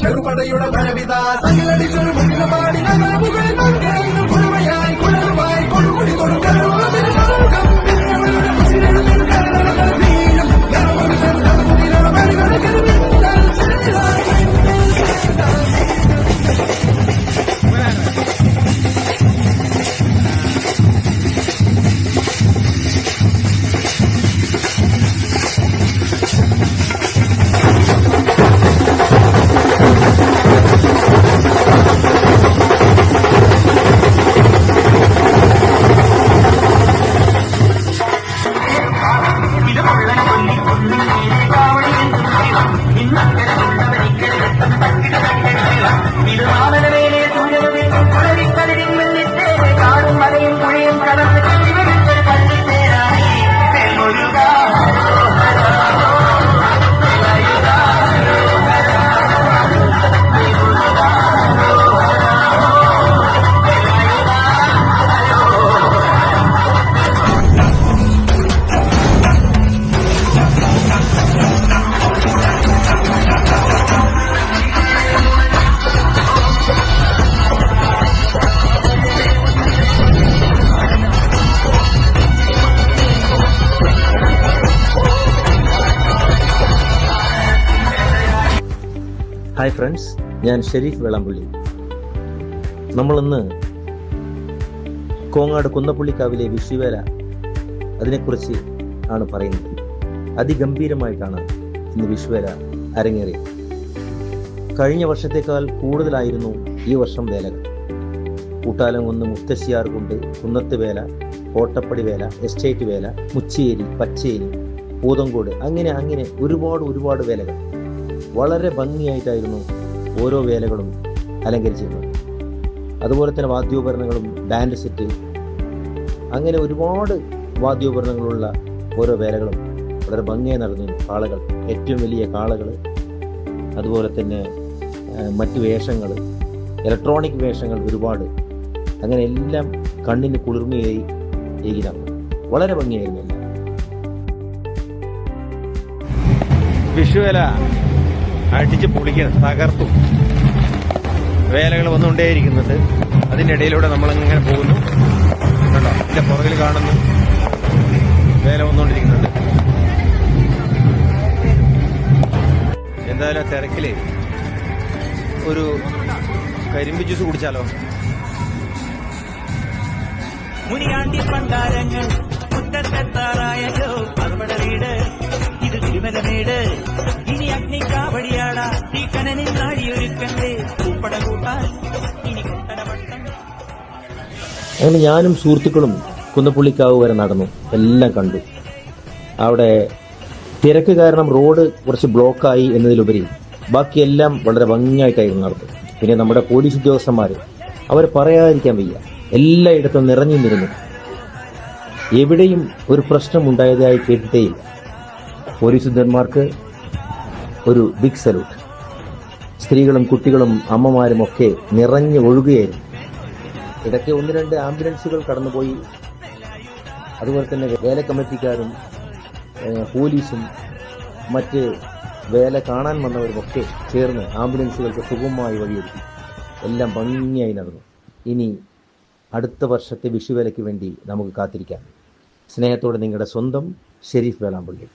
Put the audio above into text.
ചെറുപടയുടെ ഫലവിത തകിലടിച്ചൊരു മുന്നിലപാടി നഗരമുകളിൽ മന്ത്രിയായിരുന്നു കുഴമയായി കുഴലുമായി കൊടുകുടി കൊടുക്കലും hi friends, ഞാൻ ഷെരീഫ് വേളാമ്പള്ളി. നമ്മളിന്ന് കോങ്ങാട് കുന്നപ്പള്ളിക്കാവിലെ വിഷുവേല അതിനെക്കുറിച്ച് ആണ് പറയുന്നത്. അതിഗംഭീരമായിട്ടാണ് ഇന്ന് വിഷുവേല അരങ്ങേറിയത്. കഴിഞ്ഞ വർഷത്തേക്കാൾ കൂടുതലായിരുന്നു ഈ വർഷം വേലകൾ. കൂട്ടാലംകുന്ന് മുത്തശ്ശിയാർകുണ്ട്, കുന്നത്ത് വേല, കോട്ടപ്പടി വേല, എസ്റ്റേറ്റ് വേല, മുച്ചേരി, പച്ചേരി, പൂതങ്കോട്, അങ്ങനെ ഒരുപാട് വേലകൾ. വളരെ ഭംഗിയായിട്ടായിരുന്നു ഓരോ വേലകളും അലങ്കരിച്ചിരുന്നത്. അതുപോലെ തന്നെ വാദ്യോപകരണങ്ങളും ബാൻഡ് സെറ്റ്, അങ്ങനെ ഒരുപാട് വാദ്യോപകരണങ്ങളുള്ള ഓരോ വേലകളും വളരെ ഭംഗിയായി നടന്നിരുന്നു. കാളകൾ, ഏറ്റവും വലിയ കാളകൾ, അതുപോലെ തന്നെ മറ്റു വേഷങ്ങൾ, ഇലക്ട്രോണിക് വേഷങ്ങൾ ഒരുപാട്, അങ്ങനെ എല്ലാം കണ്ണിന് കുളിർമയായി നടന്നു. വളരെ ഭംഗിയായിരുന്നു എല്ലാം. വിഷുവേല അടിച്ച് പൊളിക്കണം, തകർത്തു. വേലകൾ വന്നുകൊണ്ടേയിരിക്കുന്നുണ്ട്. അതിൻ്റെ ഇടയിലൂടെ നമ്മളിങ്ങനെ പോകുന്നു. കണ്ടോ, ഇതിന്റെ പുറകിൽ കാണുന്നു വേല വന്നുകൊണ്ടിരിക്കുന്നുണ്ട്. എന്തായാലും തിരക്കില് ഒരു കരിമ്പ് ജ്യൂസ് കുടിച്ചാലോ? മുനിയാണ്ടി പണ്ടാരങ്ങൾ മുറ്റത്തെത്താറായല്ലോ, അറുപട വീട് ഇത് തിരുമലമേട്. ഇനി അഗ്നിക്കാവടിയാടാ ഈ കനനിൽ നാടിയൊരുക്കണ്ടേ പൂപ്പട കൂട്ടാൻ ഇനി കുട്ടനവട്ടം. അങ്ങനെ ഞാനും സുഹൃത്തുക്കളും കുന്നപ്പള്ളിക്കാവ് വരെ നടന്നു, എല്ലാം കണ്ടു. അവിടെ തിരക്ക് കാരണം റോഡ് കുറച്ച് ബ്ലോക്കായി എന്നതിലുപരി ബാക്കിയെല്ലാം വളരെ ഭംഗിയായിട്ടായിരുന്നു നടന്നത്. പിന്നെ നമ്മുടെ പോലീസ് ഉദ്യോഗസ്ഥന്മാർ, അവർ പറയാതിരിക്കാൻ വയ്യ, എല്ലായിടത്തും നിറഞ്ഞു നിന്നിരുന്നു. എവിടെയും ഒരു പ്രശ്നം ഉണ്ടായതായി കേട്ടിട്ടേയില്ല. പോലീസ് ഉദ്യോഗന്മാർക്ക് ഒരു ബിഗ് സല്യൂട്ട്. സ്ത്രീകളും കുട്ടികളും അമ്മമാരും ഒക്കെ നിറഞ്ഞു ഒഴുകുകയായിരുന്നു. ഇടയ്ക്ക് 1-2 ആംബുലൻസുകൾ കടന്നുപോയി. അതുപോലെ തന്നെ വേല കമ്മിറ്റിക്കാരും പോലീസും മറ്റ് വേല കാണാൻ വന്നവരുമൊക്കെ ചേർന്ന് ആംബുലൻസുകൾക്ക് സുഗമമായി വഴിയൊരുക്കി. എല്ലാം ഭംഗിയായി നടന്നു. ഇനി അടുത്ത വർഷത്തെ വിഷുവേലയ്ക്ക് വേണ്ടി നമുക്ക് കാത്തിരിക്കാം. സ്നേഹത്തോടെ നിങ്ങളുടെ സ്വന്തം ഷെരീഫ് വേളാമ്പള്ളി.